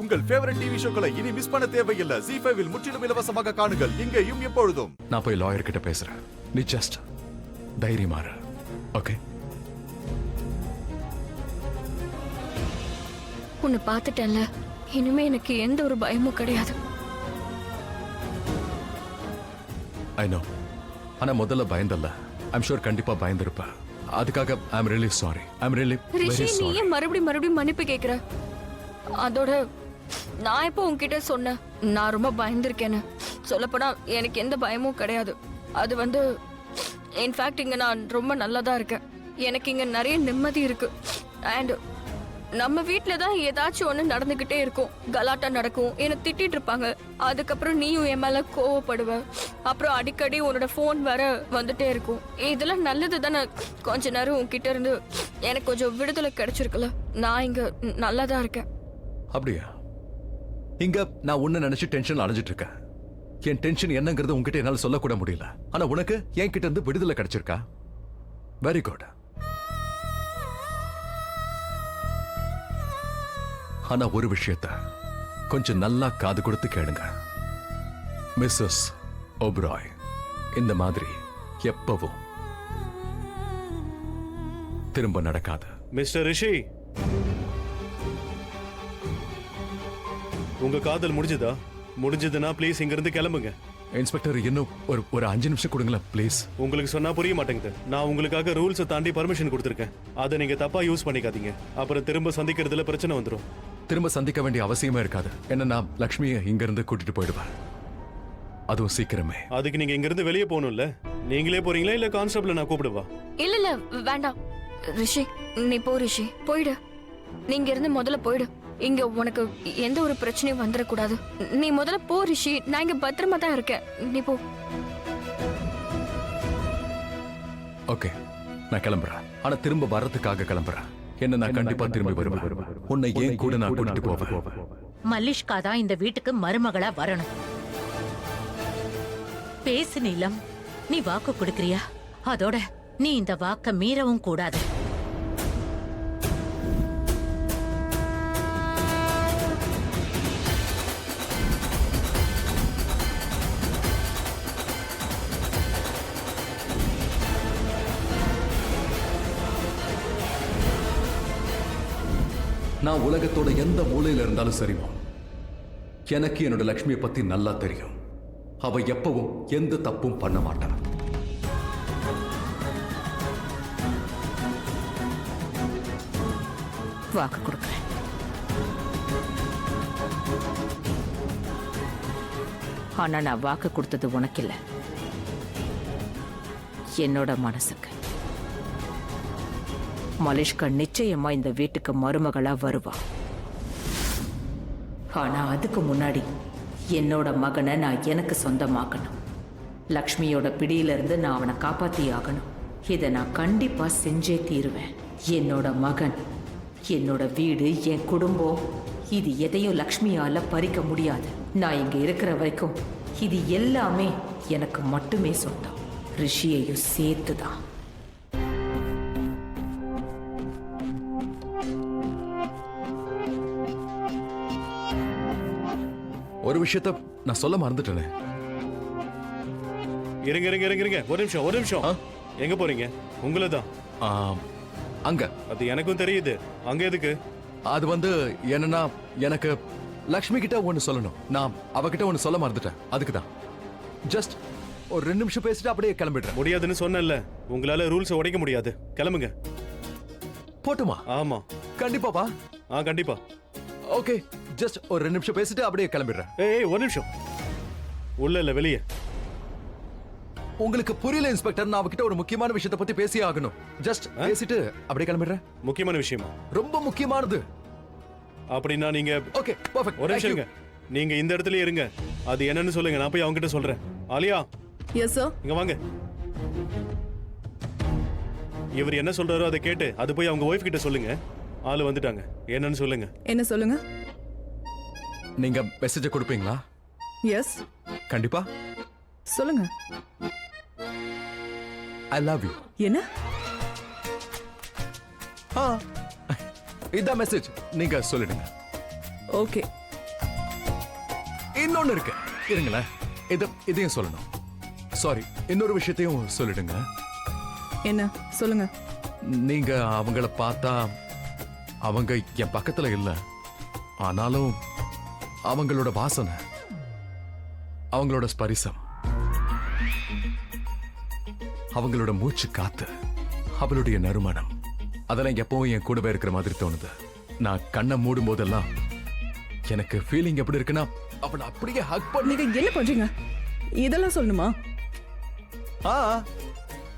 உங்கள் favourite TV ஷோக்களை இனி miss பண்ண தேவையில்லை. ZEE5 இல் முற்றிலும் இலவசமாக காணுங்கள், இங்கேயும் எப்பொழுதும். நான் போய் லாயர் கிட்ட பேசுறேன். நீ ஜஸ்ட் தைரியமா இரு. ஓகே? உன்னை பார்த்துட்டேன்ல, இனிமே எனக்கு எந்த ஒரு பயமும் கிடையாது. I know. ஆனா முதல்ல பயந்தல்ல. ஐம் ஷூர் கண்டிப்பா பயந்திருப்ப. அதுக்காக I'm really sorry. I'm really Rishi, very நீ சாரி. ஏன் மறுபடியும் மன்னிப்பு கேக்குற? அதோட நான் இப்போ உன்கிட்ட சொன்னேன் நான் ரொம்ப பயந்துருக்கேன்னு. சொல்லப்போனா எனக்கு எந்த பயமும் கிடையாது. அது வந்து இன்ஃபேக்ட் இங்க நான் ரொம்ப நல்லா தான் இருக்கேன். எனக்கு இங்க நிறைய நிம்மதி இருக்கு. அண்ட் நம்ம வீட்ல தான் ஏதாச்சும் ஒண்ணு நடந்துகிட்டே இருக்கும். கலாட்டா நடக்கும், என்ன திட்டிட்டு இருப்பாங்க. அதுக்கப்புறம் நீயும் என் மேல கோவப்படுவ. அப்புறம் அடிக்கடி உன்னோட போன் வேற வந்துட்டே இருக்கும். இதெல்லாம் நல்லது தானே. கொஞ்ச நேரம் உன்கிட்ட இருந்து எனக்கு கொஞ்சம் விடுதலை கிடைச்சிருக்குல்ல. நான் இங்க நல்லா தான் இருக்கேன். அப்படியா? இங்க நான் உன்னை நினைச்சு டென்ஷன் அடைஞ்சிட்டு இருக்கேன். என் டென்ஷன் என்னங்கிறது உன்கிட்ட என்னால சொல்லக்கூட முடியல. ஆனா உனக்கு என் கிட்ட இருந்து விடுதலை கிடைச்சிருக்கா? Very good. ஆனா ஒரு விஷயத்த கொஞ்சம் நல்லா காது கொடுத்து கேளுங்க. மிஸ்ஸஸ் ஓப்ராய் இந்த மாதிரி எப்பவும் திரும்ப நடக்காது. மிஸ்டர் ரிஷி, உங்க காதல் முடிஞ்சதா? முடிஞ்சதுன்னா ப்ளீஸ் இங்க இருந்து கிளம்புங்க. இன்ஸ்பெக்டர், இன்னும் ஒரு 5 நிமிஷம் கொடுங்களேன் ப்ளீஸ். உங்களுக்கு சொன்னா புரிய மாட்டேங்குது. நான் உங்களுக்காக ரூல்ஸை தாண்டி பர்மிஷன் கொடுத்துருக்கேன். அதை நீங்க தப்பா யூஸ் பண்ணிக்காதீங்க. அப்புறம் திரும்ப சந்திக்கிறதுல பிரச்சனை வந்துடும். திரும்ப சந்திக்க வேண்டிய அவசியமே இருக்காது. என்ன, நான் லக்ஷ்மியை இங்க இருந்து கூட்டிட்டு போயிடுவேன், அதுவும் சீக்கிரமே. அதுக்கு நீங்க இங்க இருந்து வெளியே போகணும்ல. நீங்களே போறீங்களா இல்ல கான்ஸ்டபிள நான் கூப்பிடுவா? இல்ல வேண்டாம் ரிஷி, நீ போ ரிஷி, போயிடு. நீங்க இருந்து முதல்ல போயிடு. இங்க உனக்கு எந்த ஒரு பிரச்சனையும் வந்துடக்கூடாது. நீ முதல்ல போ ரிஷி, நான் இங்க பத்திரமா தான் இருக்கேன். நீ போ. ஓகே, நான் கிளம்புறேன். ஆனா திரும்ப வர்றதுக்காக கிளம்புறேன். என்ன, நான் கண்டிப்பா திரும்பி வருவேன். உன்னை ஏன் கூட நான் கூட்டிட்டு போவேன். மல்லிஷ்கா தான் இந்த வீட்டுக்கு மருமகளா வரணும். பேசு நீலம், நீ வாக்கு கொடுக்கறியா? அதோட நீ இந்த வாக்க மீறவும் கூடாது. நான் உலகத்தோட எந்த மூலையில இருந்தாலும் சரிமா, எனக்கு என்னோட லக்ஷ்மியை பத்தி நல்லா தெரியும். அவ எப்பவும் எந்த தப்பும் பண்ண மாட்டான். வாக்கு கொடுக்கிறேன். ஆனா நான் வாக்கு கொடுத்தது உனக்கு இல்ல, என்னோட மனசுக்கு. மலிஷ்கா நிச்சயமா இந்த வீட்டுக்கு மருமகளா வருவா. ஆனா அதுக்கு முன்னாடி என்னோட மகனை நான் எனக்கு சொந்தமாக்கணும். லக்ஷ்மியோட பிடியிலிருந்து நான் அவனை காப்பாத்தி ஆகணும். இதை நான் கண்டிப்பா செஞ்சே தீருவேன். என்னோட மகன், என்னோட வீடு, என் குடும்பம், இது எதையும் லக்ஷ்மியால பறிக்க முடியாது. நான் இங்க இருக்கிற வரைக்கும் இது எல்லாமே எனக்கு மட்டுமே சொந்தம். ரிஷியையும் சேர்த்துதான். ஒரு விஷயத்த நான் சொல்ல மறந்துட்டேனே. இருங்க இருங்க இருங்க இருங்க, ஒரு நிமிஷம். எங்க போறீங்க? உங்களை தான். அங்க. அது எனக்கும் தெரியுது. அங்க எதுக்கு? அது வந்து என்னன்னா, எனக்கு லக்ஷ்மி கிட்ட ஒன்னு சொல்லணும். நான் அவகிட்ட ஒன்னு சொல்ல மறந்துட்டேன். அதுக்குதான். ஜஸ்ட் ஒரு 2 நிமிஷம் பேசிட்டு அப்படியே கிளம்பிடுறேன். முடியாதுன்னு சொன்னேன்ல, உங்களால ரூல்ஸ் உடைக்க முடியாது. கிளம்புங்க. போட்டுமா? ஆமா கண்டிப்பாப்பா. கண்டிப்பா. ஓகே, ஜஸ்ட் ஒரு 2 நிமிஷம் பேசிட்டு அப்படியே கிளம்பிடுறேன். ஏய், ஒரு நிமிஷம். உள்ள இல்ல, வெளியே. உங்களுக்கு புரியல இன்ஸ்பெக்டர், நான் அவகிட்ட ஒரு முக்கியமான விஷயத்தை பத்தி பேசியே ஆகணும். ஜஸ்ட் பேசிட்டு அப்படியே கிளம்பிடுறேன். முக்கியமான விஷயமா? ரொம்ப முக்கியமானது. அப்படின்னா நீங்க ஓகே, பெர்ஃபெக்ட். ஒரு நிமிஷம் இருங்க. நீங்க இந்த இடத்துல இருங்க. அது என்னன்னு சொல்லுங்க, நான் போய் அவங்க கிட்ட சொல்றேன். ஆலியா. Yes sir. இங்க வாங்க. இவர் என்ன சொல்றாரோ அதை கேட்டு அது போய் அவங்க ஒய்ஃப் கிட்ட சொல்லுங்க. ஆளு வந்துட்டாங்க. என்னன்னு சொல்லுங்க. என்ன சொல்லுங்க? நீங்க மெசேஜ் கொடுப்பீங்களா? எஸ். கண்டிப்பா சொல்லுங்க. I love you. என்ன? இதான் மெசேஜ். நீங்க சொல்லிடுங்க. ஓகே, இன்னொன்னு இருக்கு, இருங்களேன். இதையும் சொல்லணும். சாரி, இன்னொரு விஷயத்தையும் சொல்லிடுங்க. என்ன சொல்லுங்க. நீங்க அவங்கள பார்த்தா அவங்க என் பக்கத்துல இல்ல, ஆனாலும் அவங்களோட வாசனை, அவங்களோட ஸ்பரிசம், அவங்களோட மூச்சு காத்து, அவளுடைய நறுமணம், அதெல்லாம் எப்பவும் என் கூடவே இருக்கிற மாதிரி தோணுது. நான் கண்ணை மூடும் போதெல்லாம் எனக்கு ஃபீலிங் எப்படி இருக்குன்னா அவனை அப்படியே ஹக் பண்ணி. நீங்க என்ன பண்றீங்க? இதெல்லாம் சொல்லணுமா?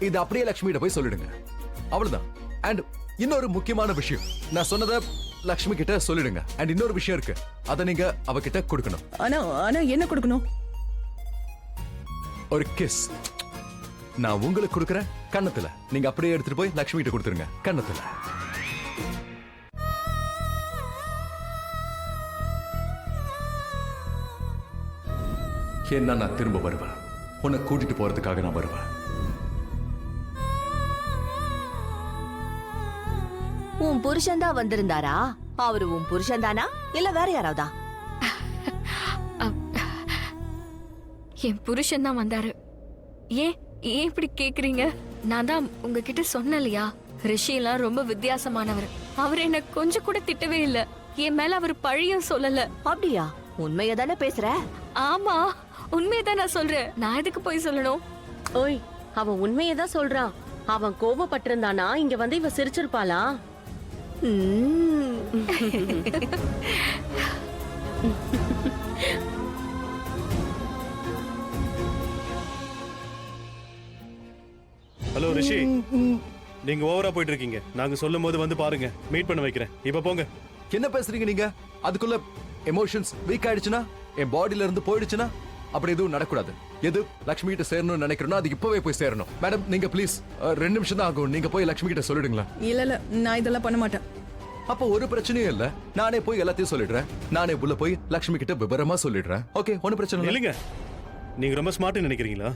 இது அப்படியே லக்ஷ்மிகிட்ட போய் சொல்லிடுங்க, அவ்வளவுதான். அண்ட் இன்னொரு முக்கியமான விஷயம், நான் சொன்னதை லக்ஷ்மி கிட்ட சொல்லிடுங்க. அண்ட் இன்னொரு விஷயம் இருக்கு, அதை நீங்க அவகிட்ட கொடுக்கணும். ஆனா என்ன கொடுக்கணும்? ஒரு கிஸ். நான் உங்களுக்கு கொடுக்கறேன் கன்னத்துல, நீங்க அப்படியே எடுத்துட்டு போய் லக்ஷ்மி கிட்ட கொடுத்துருங்க கன்னத்துல. என்ன, நான் திரும்ப வருவேன், உன்னை கூட்டிட்டு போறதுக்காக நான் வருவேன். உன் புருஷன் தான் வந்திருந்தாரா? அவரு உன் புருஷன் தானா இல்ல வேற யாராவதா? என் புருஷன் தான் வந்தாரு. ஏன் ஏன் இப்படி கேக்குறீங்க? நான் தான் உங்ககிட்ட சொன்னலையா, ரிஷிலாம் ரொம்ப வித்தியாசமானவர். அவர் என்ன கொஞ்சம் கூட திட்டவே இல்ல. என் மேல அவர் பழியும் சொல்லல. அப்படியா? உண்மைய தானே பேசுற? ஆமா, உண்மையதான் நான் சொல்றேன். நான் எதுக்கு போய் சொல்லணும்? ஓய், அவன் உண்மையை தான் சொல்றான். அவன் கோபப்பட்டிருந்தானா இங்க வந்து இவ சிரிச்சிருப்பாளா? ஹலோ ரிஷி, நீங்க ஓவரா போயிட்டு இருக்கீங்க. நாங்க சொல்லும் போது வந்து பாருங்க, மீட் பண்ண வைக்கிறேன். இப்ப போங்க. என்ன பேசுறீங்க நீங்க? அதுக்குள்ள எமோஷன்ஸ் வீக் ஆயிடுச்சுன்னா, என் பாடியில இருந்து போயிடுச்சுன்னா, அப்படி எதுவும் நடக்கூடாது. எது லக்ஷ்மி கிட்ட சேரணும்னு நினைக்கிறோம், அது இப்பவே போய் சேரணும். மேடம், நீங்க ப்ளீஸ் 2 நிமிஷம் தான் ஆகும், நீங்க போய் லக்ஷ்மி கிட்ட சொல்லிடுங்களா? இல்ல நான் இதெல்லாம் பண்ண மாட்டேன். அப்போ ஒரு பிரச்சனையும் இல்ல, நானே போய் எல்லாத்தையும் சொல்லிடுறேன். நானே உள்ள போய் லக்ஷ்மி கிட்ட விவரமா சொல்லிடுறேன். ஓகே, ஒன்னும் பிரச்சனை இல்ல. இல்லைங்க, நீங்க ரொம்ப ஸ்மார்ட்னு நினைக்கிறீங்களா?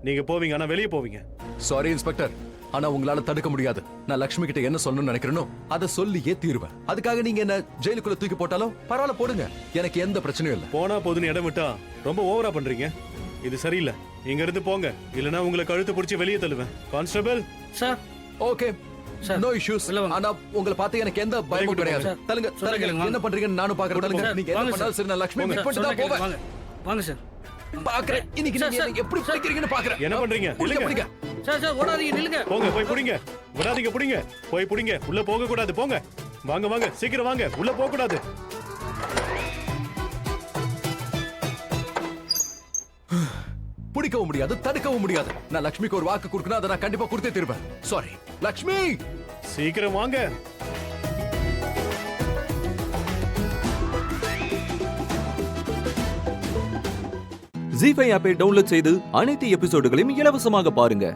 நீங்க போவீங்க, ஆனா வெளியே போவீங்க. சாரி இன்ஸ்பெக்டர், ஆனா உங்களால தடுக்க முடியாது. நான் லக்ஷ்மி கிட்ட என்ன சொல்லணும்னு நினைக்கிறேனோ அதை சொல்லியே தீருவேன். அதுக்காக நீங்க என்ன ஜெயிலுக்குள்ள தூக்கி போட்டாலும் பரவாயில்ல, போடுங்க, எனக்கு எந்த பிரச்சனையும் இல்ல. போனா போதுன்னு இடம் விட்டா ரொம்ப ஓவரா பண்றீங்க. இது சரியில்லை. இங்க இருந்து போங்க, இல்லனா உங்களை கழுத்து பிடிச்சி வெளியே தள்ளுவேன். Constable sir. Okay, no issues. ஆனா உங்களை பார்த்து எனக்கு எந்த பயமும் கிடையாது. தள்ளுங்க, தள்ளுங்க. என்ன பண்றீங்கன்னு நானும் பாக்குறேன். தள்ளுங்க. நீங்க என்ன பண்ணாலும் சரி, நான் லக்ஷ்மி மீட் பண்ணிட்டு தான் போவேன். வாங்க சார். பாக்குறேன் இன்னைக்கு நீங்க எப்படி பிடிக்கிறீங்கன்னு பாக்குறேன். என்ன பண்றீங்க? பிடிங்க. சார் ஓடாதீங்க, நில்லுங்க. போங்க, போய் புடிங்க. விடாதீங்க, புடிங்க. போய் புடிங்க. உள்ள போக கூடாது, போங்க. வாங்க வாங்க, சீக்கிரம் வாங்க. உள்ள போக கூடாது. பிடிக்கவும் முடியாது, தடுக்கவும் முடியாது. நான் லக்ஷ்மிக்கு ஒரு வாக்கு கொடுக்கணும், அதை நான் கண்டிப்பா கொடுத்தே தருவேன். சாரி லக்ஷ்மி, சீக்கிரம் வாங்க. ஜீ5 ஆப்பை டவுன்லோட் செய்து அனைத்து எபிசோடுகளையும் இலவசமாக பாருங்க.